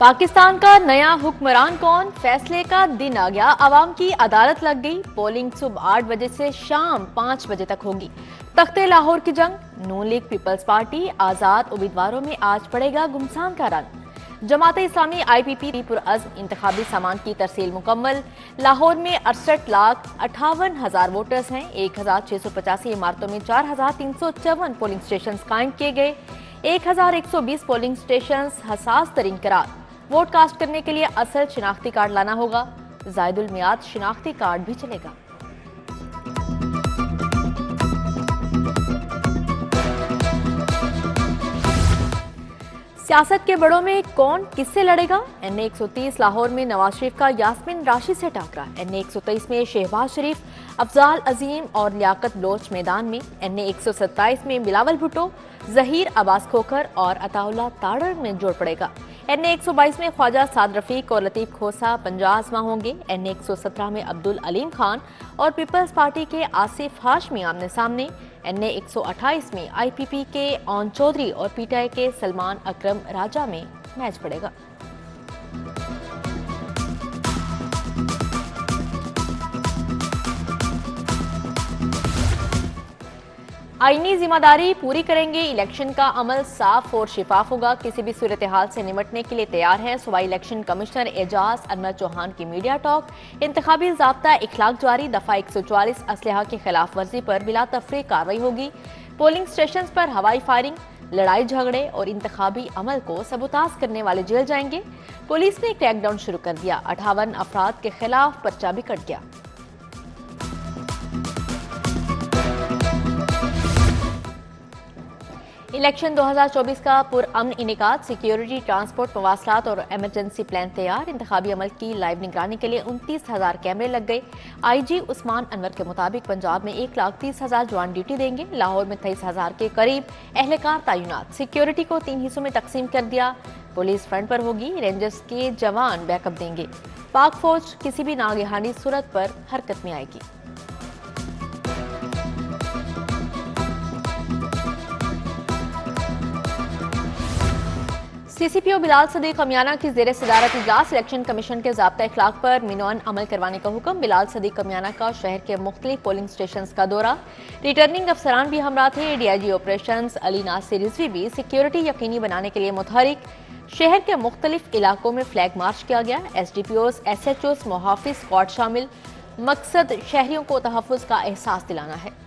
पाकिस्तान का नया हुक्मरान कौन, फैसले का दिन आ गया। आवाम की अदालत लग गई। पोलिंग सुबह 8 बजे से शाम 5 बजे तक होगी। तख्ते लाहौर की जंग, नून लीग पीपल्स पार्टी आजाद उम्मीदवारों में आज पड़ेगा गुमसान का रंग। जमाते इस्लामी IPP पुरअज़्म इंतखाबी सामान की तरसील मुकम्मल। लाहौर में 68,58,000 वोटर्स हैं। 1,685 इमारतों में 4,354 पोलिंग स्टेशन कायम किए गए। 1,120 पोलिंग स्टेशन हसास तरीन करार। वोट कास्ट करने के लिए असल शिनाख्ती कार्ड लाना होगा। जायदुल मियाद शिनाख्ती कार्ड भी चलेगा। सियासत के बड़ों में कौन किससे लड़ेगा। NA 130 लाहौर में नवाज शरीफ का यास्मीन राशि से टाकरा। NA 123 में शहबाज शरीफ, अफजाल अजीम और लियाकत बलोच मैदान में। NA 127 में बिलावल भुट्टो, जहीर अब्बास खोखर और अताउल्लाह ताड़र में जोड़ पड़ेगा। NA 122 में ख्वाजा साद रफीक और लतीफ खोसा पंजाजमा होंगे। NA 117 में अब्दुल अलीम खान और पीपल्स पार्टी के आसिफ हाशमी आमने सामने। NA 128 में IPP के ऑन चौधरी और PTI के सलमान अकरम राजा में मैच पड़ेगा। आईनी जिम्मेदारी पूरी करेंगे। इलेक्शन का अमल साफ और शिफाफ होगा। किसी भी सूरत हाल से निमटने के लिए तैयार है। सूबाई इलेक्शन कमिश्नर एजाज अनवर चौहान की मीडिया टॉक। इंतखाबी ज़ाब्ता इखलाक जारी। दफा 144 असलहा की खिलाफ वर्जी पर बिला तफरीक कार्रवाई होगी। पोलिंग स्टेशन पर हवाई फायरिंग, लड़ाई झगड़े और इंतखाबी अमल को सबूताज करने वाले जेल जाएंगे। पुलिस ने क्रैकडाउन शुरू कर दिया। 58 अफराद के खिलाफ पर्चा भी कट गया। इलेक्शन 2024 का पुरअमन इनेकाद। सिक्योरिटी, ट्रांसपोर्ट, मवासलात और इमरजेंसी प्लान तैयार। इंतखाबी अमल की लाइव निगरानी के लिए 29,000 कैमरे लग गए। IG उस्मान अनवर के मुताबिक पंजाब में 1,30,000 जवान ड्यूटी देंगे। लाहौर में 23,000 के करीब एहलकार तैनात। सिक्योरिटी को 3 हिस्सों में तकसीम कर दिया। पुलिस फ्रंट पर होगी, रेंजर्स के जवान बैकअप देंगे। पाक फौज किसी भी नागहानी सूरत पर हरकत में आएगी। CCPO बिलाल सदीक कमियाना की जेर सदारत इजलास। इलेक्शन कमीशन के ज़ाब्ता इखलाक पर मिनोन अमल करवाने का हुक्म। बिलाल सदीक कमियाना का शहर के मुख्तलिफ पोलिंग स्टेशन का दौरा। रिटर्निंग अफसरान भी हमरा थे। DIG ऑपरेशन अली नासिर रिजवी भी सिक्योरिटी यकीनी बनाने के लिए मुतहरिक। शहर के मुख्तलिफ इलाकों में फ्लैग मार्च किया गया। SDPOs, SHOs, मुहाफिज स्क्वाड शामिल। मकसद शहरियों को तहफ़्फ़ुज़ का एहसास दिलाना है।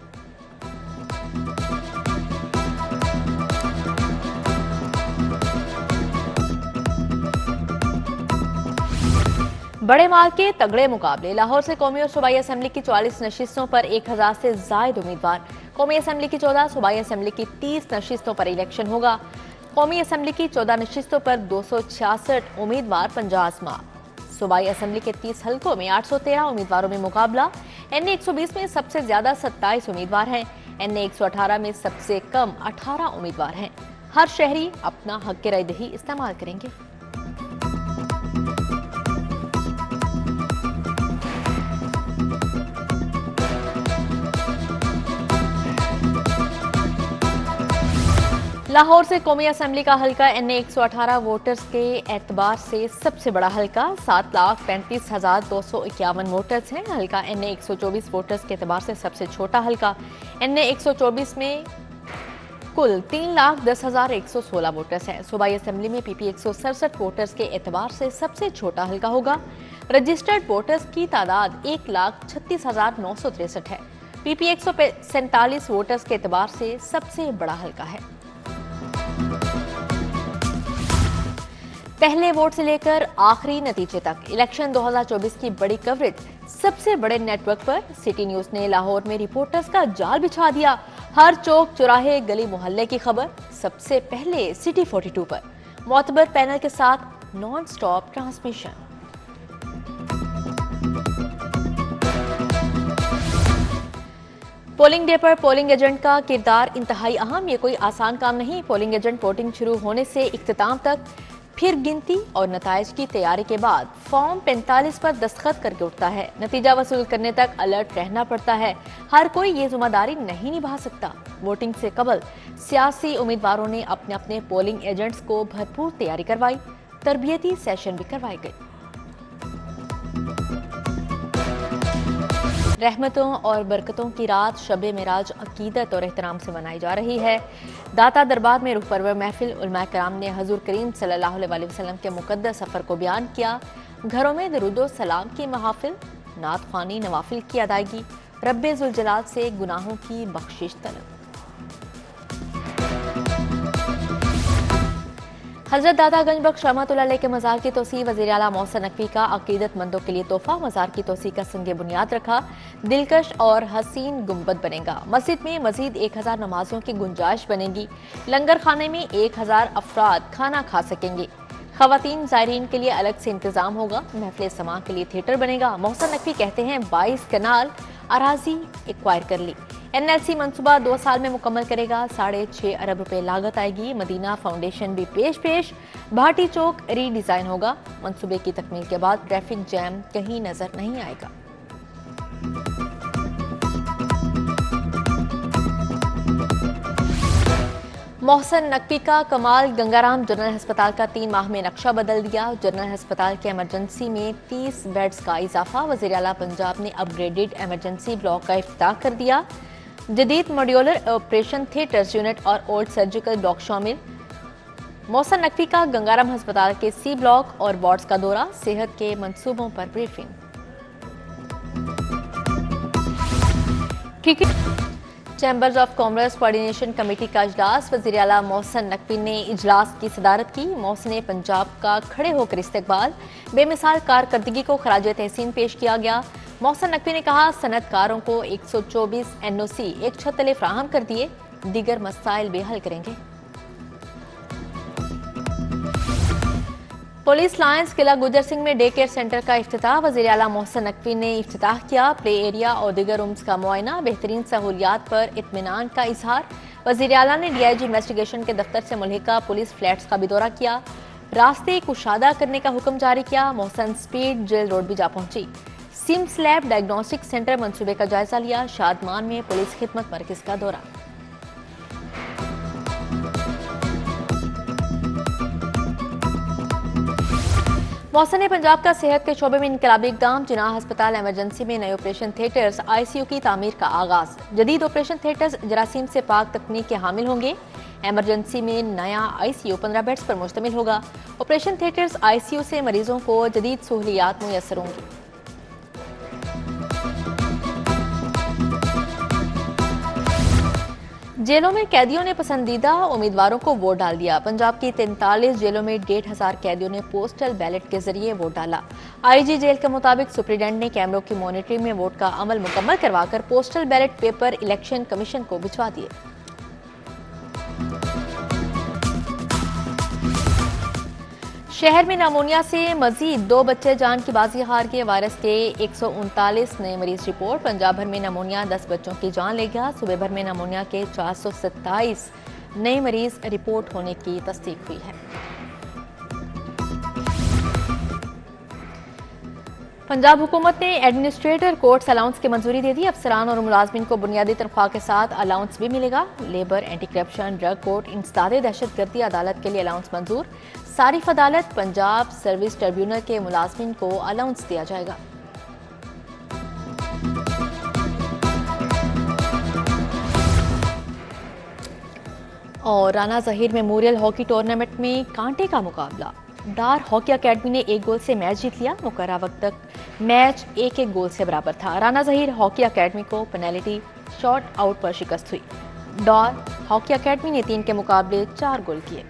बड़े माल के तगड़े मुकाबले। लाहौर से कौमी और सूबाई असेंबली की 44 नशिस्तों पर 1,000 से जायद उम्मीदवार। कौमी असेंबली की 14, सूबाई असेंबली की 30 नशिस्तों पर इलेक्शन होगा। कौमी असेंबली की 14 नशिस्तों पर 266 उम्मीदवार पंजाजमा। सूबाई असेंबली के 30 हल्कों में 813 उम्मीदवारों में मुकाबला। NA 120 में सबसे ज्यादा 27 उम्मीदवार हैं। NA 118 में सबसे कम 18 उम्मीदवार हैं। हर शहरी अपना हक राय दही इस्तेमाल करेंगे। लाहौर से कौमी असेंबली का हल्का NA 118 वोटर्स के एतबार से सबसे बड़ा हल्का। 7,35,251 वोटर्स हैं। हल्का NA 124 वोटर्स के एतबार से सबसे छोटा हल्का। NA 124 में कुल 3,10,116 वोटर्स हैं। सूबाई असेंबली में PP 167 वोटर्स के एतबार से सबसे छोटा हल्का होगा। रजिस्टर्ड वोटर्स की तादाद 1,36,963 है। PP 147 वोटर्स के एतबार से सबसे बड़ा हल्का है। पहले वोट से लेकर आखिरी नतीजे तक इलेक्शन 2024 की बड़ी कवरेज सबसे बड़े नेटवर्क पर। सिटी न्यूज ने लाहौर में रिपोर्टर्स का जाल बिछा दिया। हर चौक, चौराहे, गली मोहल्ले की खबर सबसे पहले सिटी 42 पर। मोतबर पैनल के साथ non stop transmission. Polling day पर पोलिंग एजेंट का किरदार इंतहाई अहम। ये कोई आसान काम नहीं। पोलिंग एजेंट वोटिंग शुरू होने से इख्तिताम तक, फिर गिनती और नताइज की तैयारी के बाद फॉर्म 45 पर दस्तखत करके उठता है। नतीजा वसूल करने तक अलर्ट रहना पड़ता है। हर कोई ये जिम्मेदारी नहीं निभा सकता। वोटिंग से कबल सियासी उम्मीदवारों ने अपने अपने पोलिंग एजेंट्स को भरपूर तैयारी करवाई। तरबियती सेशन भी करवाए गए। रहमतों और बरकतों की रात शब मेराज अकीदत और एहतराम से मनाई जा रही है। दाता दरबार में रूह परवर महफिल उलमा कराम ने हजूर करीम सल्लल्लाहु अलैहि वसल्लम के मुकद्दस सफ़र को बयान किया। घरों में दरूदो सलाम की महाफिल, नात ख्वानी, नवाफिल की अदायगी, रब्बे जुल जलाल से गुनाहों की बख्शिश तलब। हजरत दादा गंज बख्श रहमतुल्लाह अलैह के मज़ार की तोसी वज़ीर आला मोहसिन नकवी का अकीदतमंदों के लिए तोहफा। मज़ार की तोसी का संगे बुनियाद रखा, दिलकश और हसीन गुंबद बनेगा। मस्जिद में मजीद 1000 नमाजियों की गुंजाइश बनेगी। लंगर खाने में 1000 अफराद खाना खा सकेंगे। खवातीन ज़ायरीन के लिए अलग से इंतजाम होगा। महफिल समा के लिए थिएटर बनेगा। मोहसिन नकवी कहते हैं 22 कनाल अराजी एक्वायर कर ली। NLC मंसूबा 2 साल में मुकम्मल करेगा। 6.5 अरब रुपए लागत आएगी। मदीना फाउंडेशन भी पेश। भाटी चौक रीडिजाइन होगा। मंसूबे की तकमील के बाद ट्रैफिक जैम कहीं नजर नहीं आएगा। मोहसिन नकवी का कमाल। गंगाराम जनरल अस्पताल का 3 माह में नक्शा बदल दिया। जनरल अस्पताल के इमरजेंसी में 30 बेड्स का इजाफा। वज़ीर आला पंजाब ने अपग्रेडेड इमरजेंसी ब्लॉक का इफ्तिताह कर दिया। जदीद मॉड्यूलर ऑपरेशन थिएटर्स यूनिट और ओल्ड सर्जिकल ब्लॉक शामिल। मोहसिन नकवी का गंगाराम अस्पताल के C ब्लॉक और वार्ड्स का दौरा। सेहत के मंसूबों पर briefing. Chambers of commerce coordination committee का इजलास। वज़ीर आला मोहसिन नकवी ने इजलास की सदारत की। मोहसिन पंजाब का खड़े होकर इस्तकबाल। बेमिसाल कारकर्दगी को खराज तहसीन पेश किया गया। मोहसिन नकवी ने कहा सनतकारों को 124 NOC एक छत तले फ्राहम कर दिए, दीगर मसाइल भी हल करेंगे। पुलिस लाइन्स किला गुजर सिंह में डे केयर सेंटर का इफ्तिताह। वज़ीर आला मोहसिन नकवी ने इफ्तिताह किया। प्ले एरिया और दीगर रूम्स का मुआयना। बेहतरीन सहूलियात पर इत्मीनान का इजहार। वज़ीर आला ने DIG इन्वेस्टिगेशन के दफ्तर से मुल्हिका पुलिस फ्लैट्स का भी दौरा किया। रास्ते कुशादा करने का हुक्म जारी किया। मोहसिन स्पीड जेल रोड भी जा पहुंची। सिम्स लैब डायग्नोस्टिक सेंटर मंसूबे का जायजा लिया। शादमान में पुलिस खिदमत मरकज का दौरा। मोहसिन पंजाब का सेहत के शोबे में इनकलाबी इकदाम। जिनाह अस्पताल इमरजेंसी में नए ऑपरेशन थिएटर्स, ICU की तामीर का आगाज। जदीद ऑपरेशन थिएटर्स जरासीम से पाक तकनीक के हामिल होंगे। इमरजेंसी में नया ICU 15 बेड्स पर मुश्तमिल होगा। ऑपरेशन थिएटर्स ICU से मरीजों को जदीद सहूलियात मुयसर होंगी। जेलों में कैदियों ने पसंदीदा उम्मीदवारों को वोट डाल दिया। पंजाब की 43 जेलों में 1500 कैदियों ने पोस्टल बैलेट के जरिए वोट डाला। IG जेल के मुताबिक सुप्रीडेंट ने कैमरों की मॉनिटरिंग में वोट का अमल मुकम्मल करवाकर postal ballot paper election commission को भिजवा दिए। शहर में नामोनिया से मजीद 2 बच्चे जान की बाजी हार गए। वायरस के 139 नए मरीज रिपोर्ट। पंजाब भर में नामोनिया 10 बच्चों की जान ले गया। सूबे भर में नामोनिया के 427 नए मरीज रिपोर्ट होने की तस्दीक हुई है। पंजाब हुकूमत ने एडमिनिस्ट्रेटर कोर्ट्स अलाउंस की मंजूरी दे दी। अफसरान और मुलाजमीन को बुनियादी तनख्वाह के साथ अलाउंस भी मिलेगा। Labour, anti corruption, drug court, इंसदादे दहशतगर्दी अदालत के लिए अलाउंस मंजूर। सारिफ अदालत, पंजाब सर्विस ट्रिब्यूनल के मुलाजमीन को अलाउंस दिया जाएगा। और Rana Zaheer memorial hockey tournament में कांटे का मुकाबला। डार हॉकी अकेडमी ने 1 गोल से मैच जीत लिया। मुकर्रर वक्त तक मैच 1-1 गोल से बराबर था। राना ज़हीर हॉकी अकेडमी को पेनल्टी शॉट आउट पर शिकस्त हुई। डार हॉकी अकेडमी ने 3 के मुकाबले 4 गोल किए।